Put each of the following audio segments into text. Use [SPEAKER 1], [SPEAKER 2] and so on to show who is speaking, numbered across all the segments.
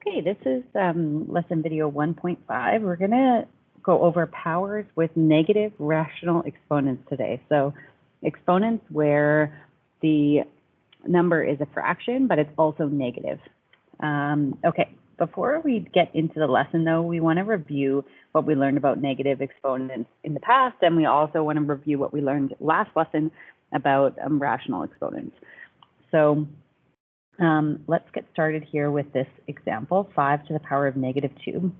[SPEAKER 1] Okay, this is lesson video 1.5. We're going to go over powers with negative rational exponents today. So exponents where the number is a fraction, but it's also negative. Okay, before we get into the lesson though, we want to review what we learned about negative exponents in the past, and we also want to review what we learned last lesson about rational exponents. So let's get started here with this example, 5 to the power of negative 2.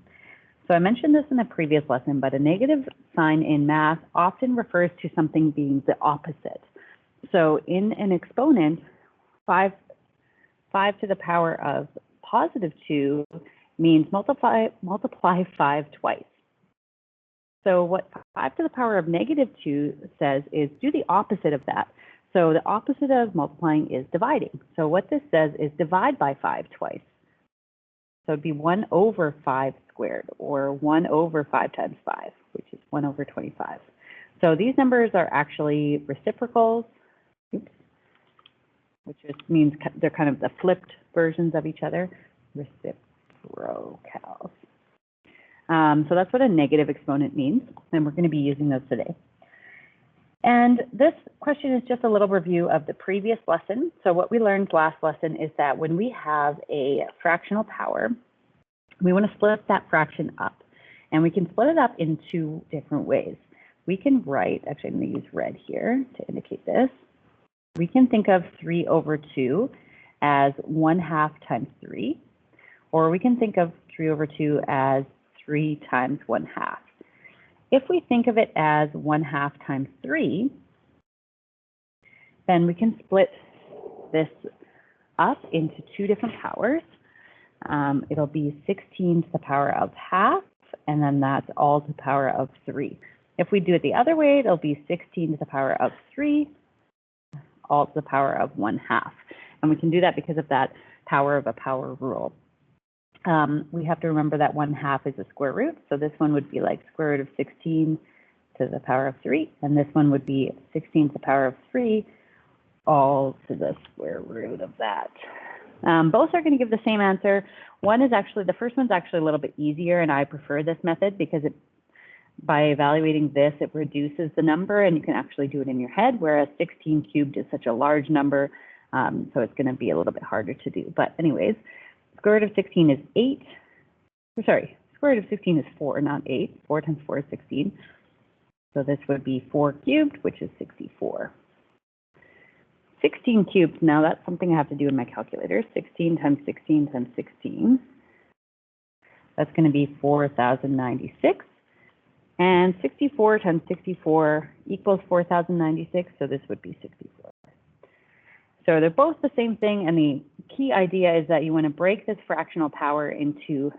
[SPEAKER 1] So I mentioned this in the previous lesson, but a negative sign in math often refers to something being the opposite. So in an exponent, 5 to the power of positive 2 means multiply 5 twice. So what 5 to the power of negative 2 says is do the opposite of that. So the opposite of multiplying is dividing. So what this says is divide by 5 twice. So it'd be 1 over 5 squared, or 1 over 5 times 5, which is 1 over 25. So these numbers are actually reciprocals, which just means they're kind of the flipped versions of each other, reciprocals. So that's what a negative exponent means, and we're going to be using those today. And this question is just a little review of the previous lesson. So what we learned last lesson is that when we have a fractional power, we want to split that fraction up. And we can split it up in 2 different ways. We can write, actually I'm going to use red here to indicate this. We can think of 3 over 2 as 1/2 times 3. Or we can think of 3 over 2 as 3 times 1/2. If we think of it as 1/2 times 3, then we can split this up into 2 different powers. It'll be 16 to the power of half, and then that's all to the power of 3. If we do it the other way, it'll be 16 to the power of 3, all to the power of 1/2. And we can do that because of that power of a power rule. We have to remember that 1/2 is a square root, so this one would be like square root of 16 to the power of 3, and this one would be 16 to the power of 3, all to the square root of that. Both are going to give the same answer. The first one's actually a little bit easier, and I prefer this method because by evaluating this, it reduces the number, and you can actually do it in your head, whereas 16 cubed is such a large number, so it's going to be a little bit harder to do. But anyways, square root of 16 is 8. Sorry, square root of 16 is 4, not 8. 4 times 4 is 16. So this would be 4 cubed, which is 64. 16 cubed, now that's something I have to do in my calculator. 16 times 16 times 16. That's going to be 4,096. And 64 times 64 equals 4,096, so this would be 64. So they're both the same thing, and the key idea is that you want to break this fractional power into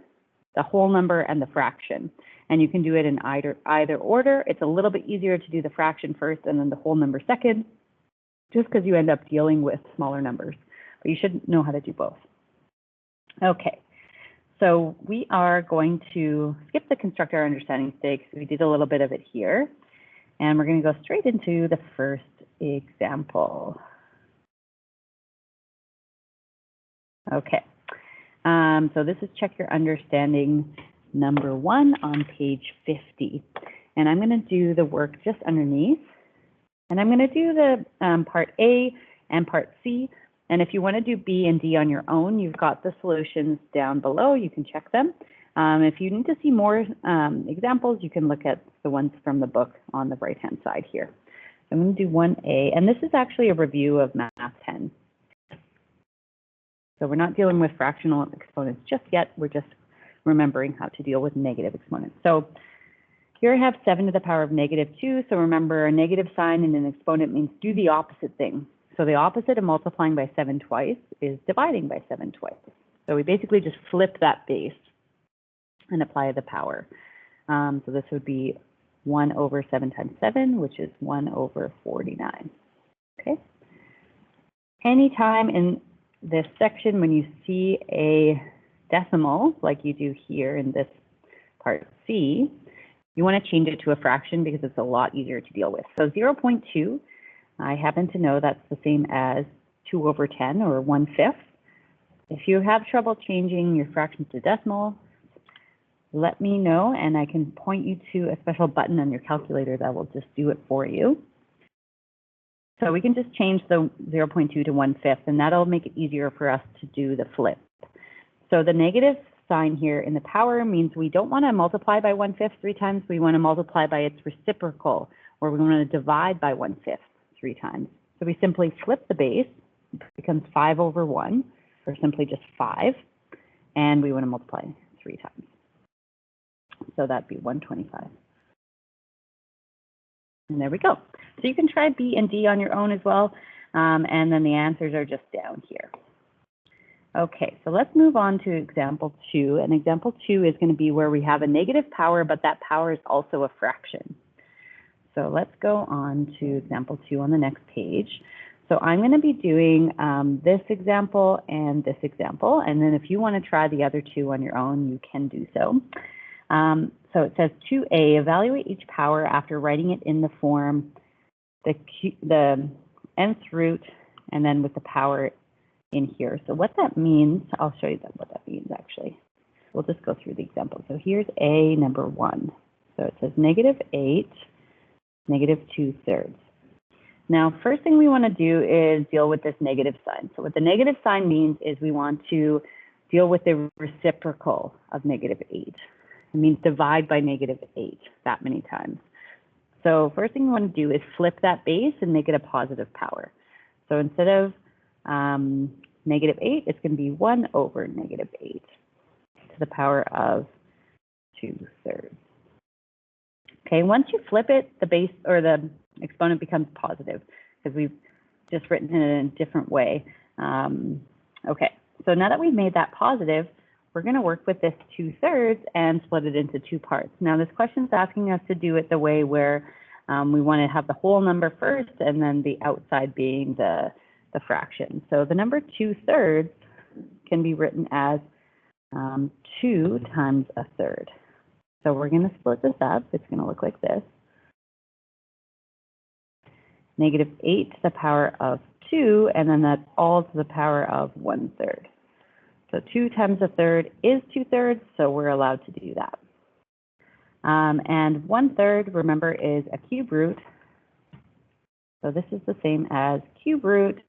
[SPEAKER 1] the whole number and the fraction. And you can do it in either order. It's a little bit easier to do the fraction first and then the whole number second, just because you end up dealing with smaller numbers. But you should know how to do both. Okay, so we are going to skip the construct our understanding today because we did a little bit of it here. And we're going to go straight into the first example. Okay, so this is check your understanding number 1 on page 50. And I'm going to do the work just underneath. And I'm going to do the part A and part C. And if you want to do B and D on your own, you've got the solutions down below. You can check them. If you need to see more examples, you can look at the ones from the book on the right-hand side here. I'm going to do 1A. And this is actually a review of Math 10. So we're not dealing with fractional exponents just yet. We're just remembering how to deal with negative exponents. So here I have 7 to the power of negative 2. So remember, a negative sign in an exponent means do the opposite thing. So the opposite of multiplying by 7 twice is dividing by 7 twice. So we basically just flip that base and apply the power. So this would be 1 over 7 times 7, which is 1 over 49. Okay. Anytime in this section, when you see a decimal, like you do here in this part C, you want to change it to a fraction because it's a lot easier to deal with. So 0.2, I happen to know that's the same as 2 over 10, or 1/5. If you have trouble changing your fractions to decimal, let me know and I can point you to a special button on your calculator that will just do it for you. So we can just change the 0.2 to 1/5, and that'll make it easier for us to do the flip. So the negative sign here in the power means we don't want to multiply by 1/5 3 times. We want to multiply by its reciprocal, or we want to divide by 1/5 3 times. So we simply flip the base, it becomes 5/1, or simply just 5, and we want to multiply 3 times. So that'd be 125. And there we go. So you can try B and D on your own as well, and then the answers are just down here. Okay, so let's move on to example 2. And example 2 is going to be where we have a negative power, but that power is also a fraction. So let's go on to example 2 on the next page. So I'm going to be doing this example and this example, and then if you want to try the other 2 on your own, you can do so. So it says 2a, evaluate each power after writing it in the form, the nth root, and then with the power in here. So what that means, I'll show you what that means actually. We'll just go through the example. So here's a number 1. So it says -8, -2/3. Now, first thing we want to do is deal with this negative sign. So what the negative sign means is we want to deal with the reciprocal of -8. It means divide by -8 that many times. So first thing we want to do is flip that base and make it a positive power. So instead of -8, it's going to be 1/8 to the power of 2/3. Okay, once you flip it, the base or the exponent becomes positive because we've just written it in a different way. Okay, so now that we've made that positive, we're going to work with this 2/3 and split it into 2 parts. Now this question is asking us to do it the way where we want to have the whole number first and then the outside being the fraction. So the number 2/3 can be written as 2 times 1/3. So we're going to split this up. It's going to look like this. -8 to the power of 2, and then that's all to the power of 1/3. So 2 times 1/3 is 2/3, so we're allowed to do that. And 1/3, remember, is a cube root. So this is the same as cube root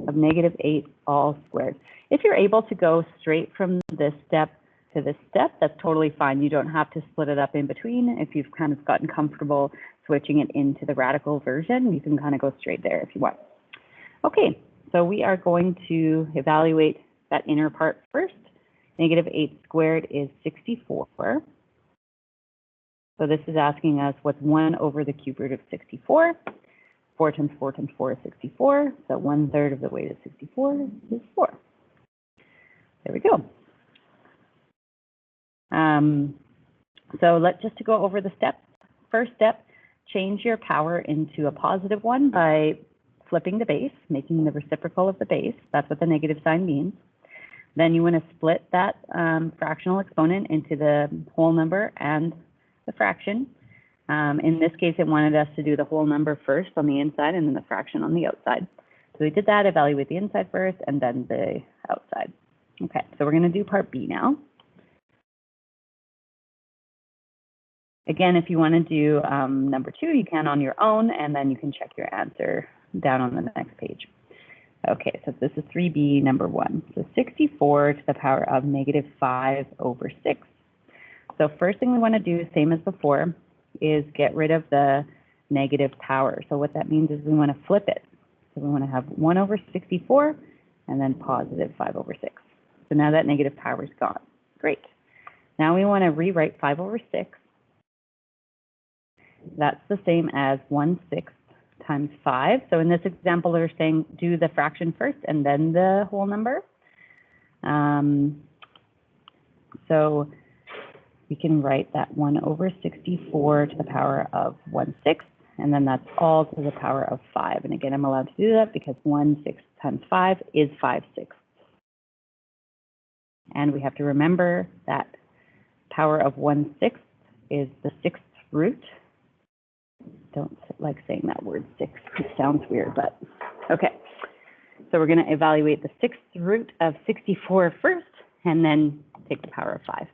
[SPEAKER 1] of -8 all squared. If you're able to go straight from this step to this step, that's totally fine. You don't have to split it up in between. If you've kind of gotten comfortable switching it into the radical version, you can kind of go straight there if you want. Okay, so we are going to evaluate that inner part first. -8 squared is 64. So this is asking us what's 1 over the cube root of 64. 4 times 4 times 4 is 64. So 1/3 of the way to 64 is 4. There we go. So just to go over the steps. First step, change your power into a positive one by flipping the base, making the reciprocal of the base. That's what the negative sign means. Then you want to split that fractional exponent into the whole number and the fraction. In this case, it wanted us to do the whole number first on the inside and then the fraction on the outside. So we did that, evaluate the inside first and then the outside. Okay, so we're going to do part B now. Again, if you want to do number 2, you can on your own, and then you can check your answer down on the next page. Okay, so this is 3B number 1. So 64 to the power of -5/6. So first thing we want to do, same as before, is get rid of the negative power. So what that means is we want to flip it. So we want to have 1/64 and then positive 5/6. So now that negative power is gone. Great. Now we want to rewrite 5/6. That's the same as 1/6 times 5. So in this example, they're saying do the fraction first and then the whole number. So we can write that 1/64 to the power of 1/6, and then that's all to the power of 5. And again, I'm allowed to do that because 1/6 times 5 is 5/6. And we have to remember that power of 1/6 is the 6th root. Don't like saying that word 6. It sounds weird, but okay. So we're going to evaluate the 6th root of 64 first, and then take the power of 5.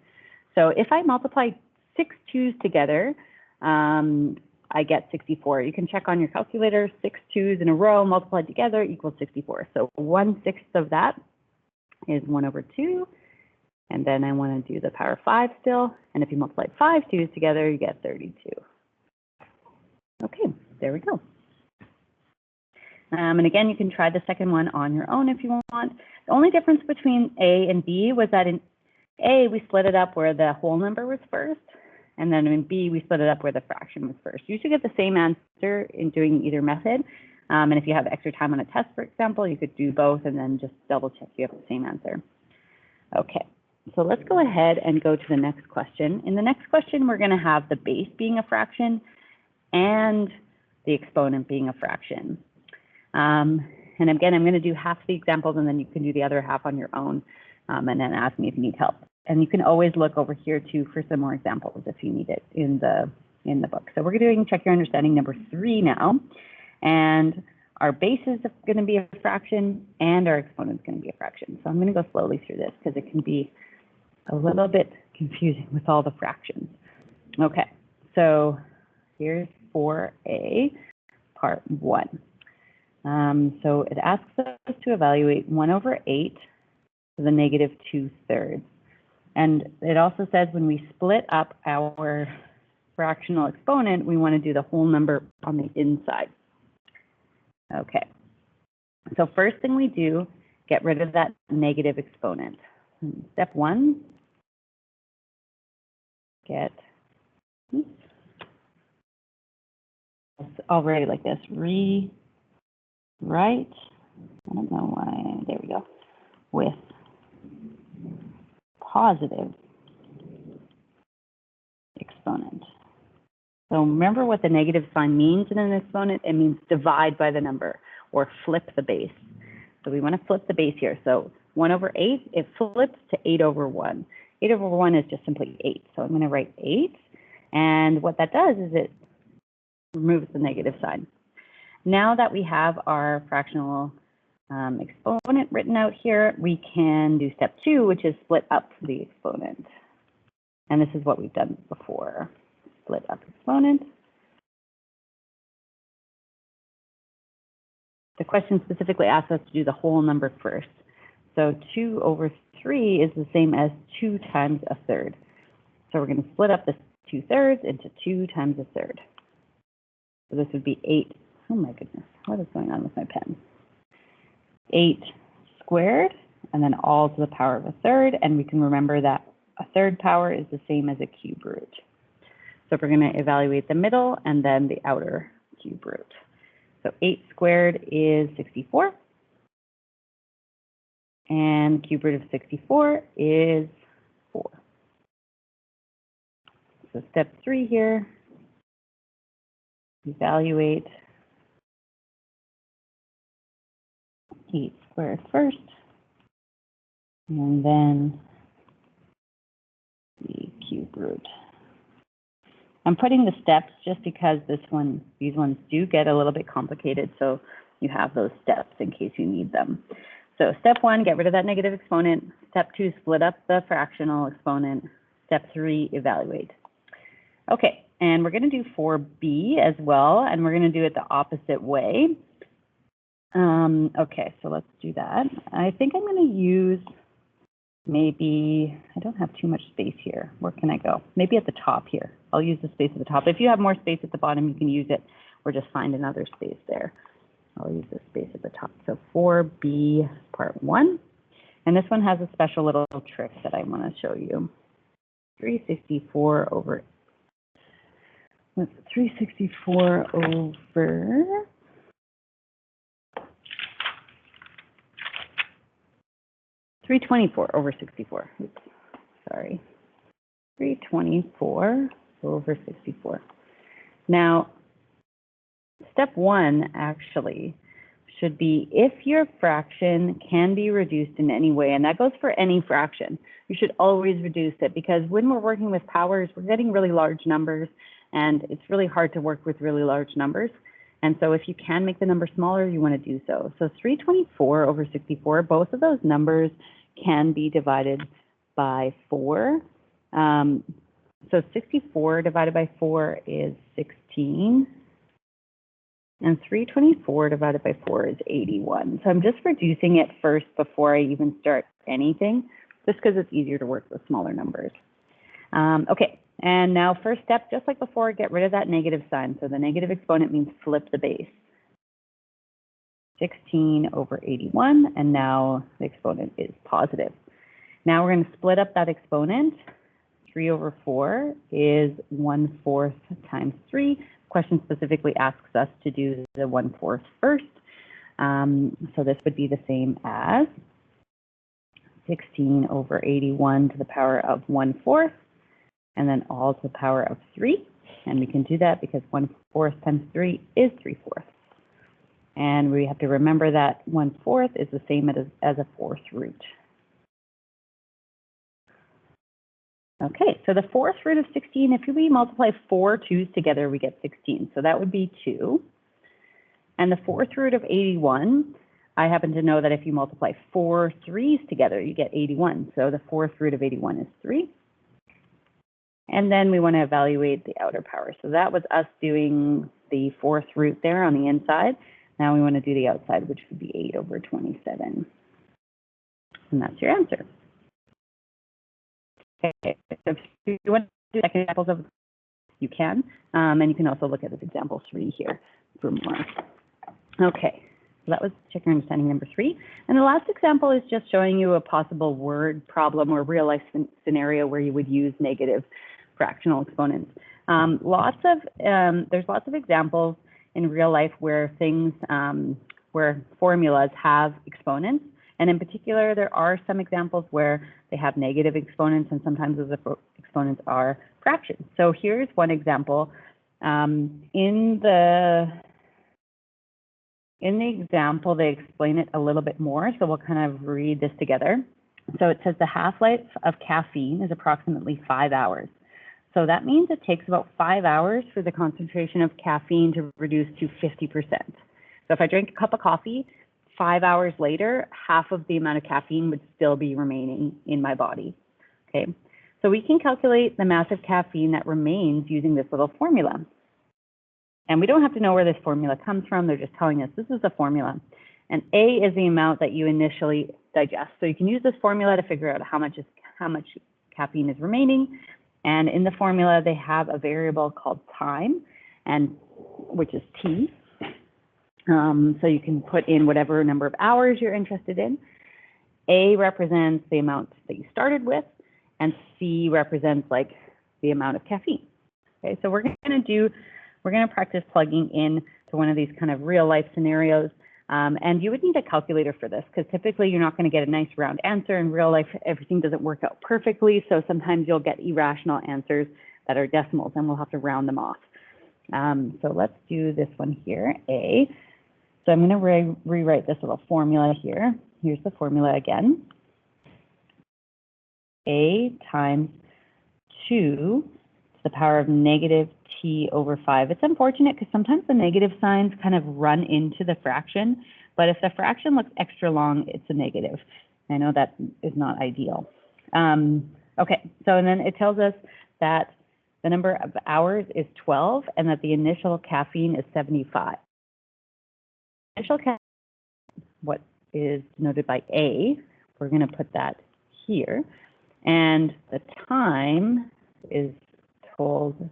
[SPEAKER 1] So if I multiply 6 2's together, I get 64. You can check on your calculator, 6 2's in a row multiplied together equals 64. So 1/6 of that is 1/2. And then I want to do the power of 5 still. And if you multiply 5 2's together, you get 32. Okay, there we go. And again, you can try the second one on your own if you want. The only difference between A and B was that in A, we split it up where the whole number was first. And then in B, we split it up where the fraction was first. You should get the same answer in doing either method. And if you have extra time on a test, for example, you could do both and then just double check you have the same answer. Okay, so let's go ahead and go to the next question. In the next question, we're going to have the base being a fraction and the exponent being a fraction. And again, I'm going to do half the examples and then you can do the other half on your own and then ask me if you need help. And you can always look over here too for some more examples if you need it in the book. So we're doing check your understanding number 3 now. And our base is going to be a fraction and our exponent is going to be a fraction. So I'm going to go slowly through this because it can be a little bit confusing with all the fractions. Okay, so here's 4a, part 1. So it asks us to evaluate 1/8 to the -2/3. And it also says when we split up our fractional exponent, we want to do the whole number on the inside. Okay, so first thing we do, get rid of that negative exponent. Step 1, I'll write it like this, rewrite, I don't know why, there we go, with positive exponent. So remember what the negative sign means in an exponent. It means divide by the number or flip the base. So we want to flip the base here. So 1/8, it flips to 8/1. 8/1 is just simply 8. So I'm going to write 8. And what that does is it removes the negative sign. Now that we have our fractional exponent written out here, we can do step 2, which is split up the exponent. And this is what we've done before. Split up exponent. The question specifically asks us to do the whole number first. So 2/3 is the same as 2 times 1/3. So we're going to split up this 2/3 into 2 times 1/3. So this would be 8. Oh my goodness, what is going on with my pen? 8 squared, and then all to the power of 1/3. And we can remember that 1/3 power is the same as a cube root. So we're going to evaluate the middle and then the outer cube root. So 8 squared is 64. And cube root of 64 is 4. So step 3 here, evaluate 8 squared first, and then the cube root. I'm putting the steps just because these ones do get a little bit complicated, so you have those steps in case you need them. So step 1, get rid of that negative exponent. Step 2, split up the fractional exponent. Step 3, evaluate. Okay, and we're going to do 4b as well, and we're going to do it the opposite way. Okay, so let's do that. I think I'm going to use maybe, I don't have too much space here. Where can I go? Maybe at the top here. I'll use the space at the top. If you have more space at the bottom, you can use it, or just find another space there. I'll use this space at the top. So 4b part 1. And this one has a special little trick that I want to show you. 364 over 324 over 64. Oops, sorry. 324 over 64. Now, step 1 actually should be if your fraction can be reduced in any way, and that goes for any fraction. You should always reduce it because when we're working with powers, we're getting really large numbers, and it's really hard to work with really large numbers. And so if you can make the number smaller, you want to do so. So 324 over 64, both of those numbers can be divided by 4. So 64 divided by 4 is 16. And 324 divided by 4 is 81. So I'm just reducing it first before I even start anything, just because it's easier to work with smaller numbers. Okay, and now first step, just like before, get rid of that negative sign. So the negative exponent means flip the base. 16 over 81, and now the exponent is positive. Now we're going to split up that exponent. 3 over 4 is 1/4 times 3. Question specifically asks us to do the 1/4 first. So this would be the same as 16 over 81 to the power of 1/4, and then all to the power of 3. And we can do that because 1/4 times 3 is 3/4. And we have to remember that 1/4 is the same as a 4th root. Okay, so the 4th root of 16, if we multiply 4 2's together, we get 16. So that would be 2. And the 4th root of 81, I happen to know that if you multiply 4 3's together, you get 81. So the 4th root of 81 is 3. And then we want to evaluate the outer power. So that was us doing the 4th root there on the inside. Now we want to do the outside, which would be 8 over 27. And that's your answer. Okay, so if you want to do second examples of, you can, and you can also look at this example 3 here for more. Okay, so that was check your understanding number 3. And the last example is just showing you a possible word problem or real life scenario where you would use negative fractional exponents. There's lots of examples in real life where things, where formulas have exponents. And in particular, there are some examples where they have negative exponents, and sometimes those exponents are fractions. So here's one example. In the example, they explain it a little bit more, so we'll kind of read this together. So it says the half-life of caffeine is approximately 5 hours. So that means it takes about 5 hours for the concentration of caffeine to reduce to 50%. So if I drink a cup of coffee, 5 hours later, half of the amount of caffeine would still be remaining in my body. Okay, so we can calculate the amount of caffeine that remains using this little formula. And we don't have to know where this formula comes from. They're just telling us this is the formula. And A is the amount that you initially digest. So you can use this formula to figure out how much caffeine is remaining. And in the formula, they have a variable called time, which is T. So you can put in whatever number of hours you're interested in. A represents the amount that you started with, and C represents like the amount of caffeine. Okay, so we're going to practice plugging in to one of these kind of real life scenarios. And you would need a calculator for this because typically you're not going to get a nice round answer. In real life, everything doesn't work out perfectly. So sometimes you'll get irrational answers that are decimals, and we'll have to round them off. So let's do this one here, A. So I'm going to rewrite this little formula here. Here's the formula again. A times 2 to the power of negative T over 5. It's unfortunate because sometimes the negative signs kind of run into the fraction, but if the fraction looks extra long, it's a negative. I know that is not ideal. Okay, so and then it tells us that the number of hours is 12 and that the initial caffeine is 75. Initial caffeine, what is denoted by A, we're going to put that here. And the time is told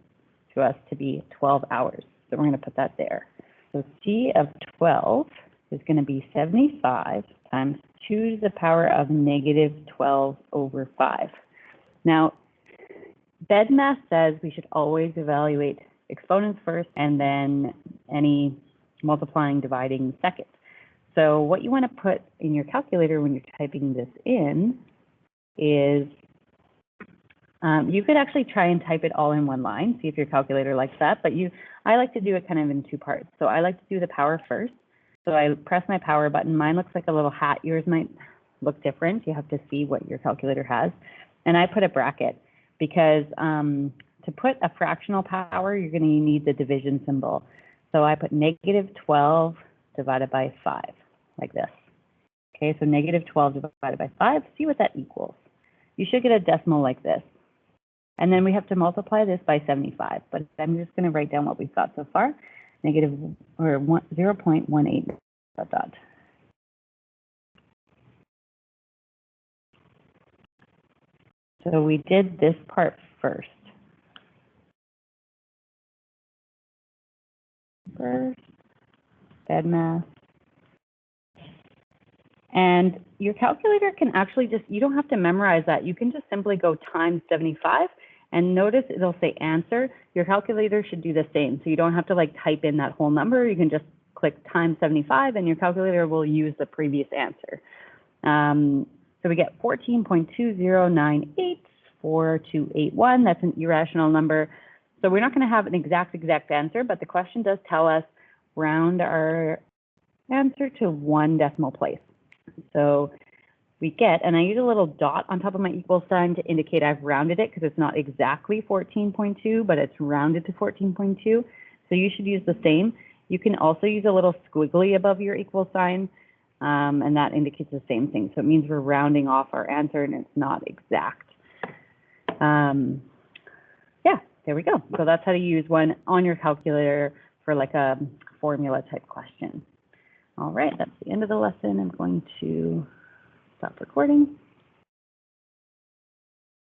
[SPEAKER 1] to us to be 12 hours. So we're going to put that there. So C of 12 is going to be 75 times 2 to the power of negative 12 over 5. Now, BEDMAS says we should always evaluate exponents first and then any multiplying, dividing second. So what you want to put in your calculator when you're typing this in is you could actually try and type it all in one line, see if your calculator likes that, but I like to do it kind of in 2 parts. So I like to do the power first. So I press my power button. Mine looks like a little hat. Yours might look different. You have to see what your calculator has. And I put a bracket because to put a fractional power, you're going to need the division symbol. So I put negative 12 divided by 5, like this. Okay, so negative 12 divided by 5, see what that equals. You should get a decimal like this. And then we have to multiply this by 75, but I'm just going to write down what we've got so far. Negative, or 0.18 dot dot. So we did this part first. Bad math. And your calculator can actually just, you don't have to memorize that. You can just simply go times 75, and notice it'll say answer. Your calculator should do the same. So you don't have to like type in that whole number. You can just click times 75 and your calculator will use the previous answer. So we get 14.20984281. That's an irrational number. So we're not going to have an exact answer, but the question does tell us round our answer to 1 decimal place. So we get, and I use a little dot on top of my equal sign to indicate I've rounded it because it's not exactly 14.2, but it's rounded to 14.2. So you should use the same. You can also use a little squiggly above your equal sign, and that indicates the same thing. So it means we're rounding off our answer and it's not exact. Yeah, there we go. So that's how to use one on your calculator for like a formula type question. All right, that's the end of the lesson. I'm going to stop recording.